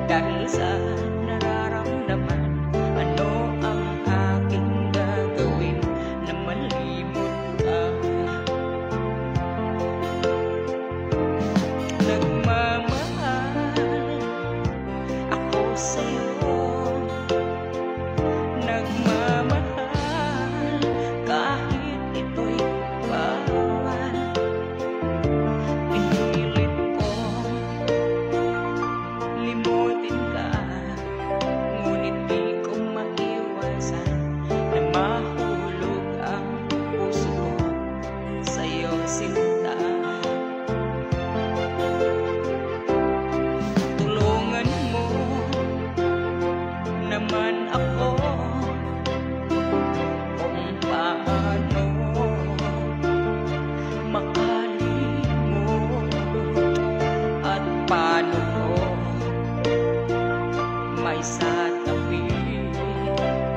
Dahil sa nararamdaman, ano ang aking gagawin na malimot ka? Nagmamahal ako sa'yo, nagmamahal kahit ito'y bawal. Pinilit kong limutin ka, ngunit di ko maiwasan na mahulog ang puso ko sa'yo, sinta. Tulungan mo naman ako kung paano makalimot at paano ko may satabi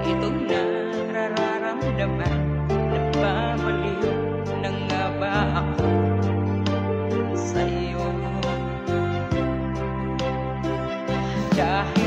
itong nararamdaman. Nagmamaliw na nga ba ako sa'yo? Dahil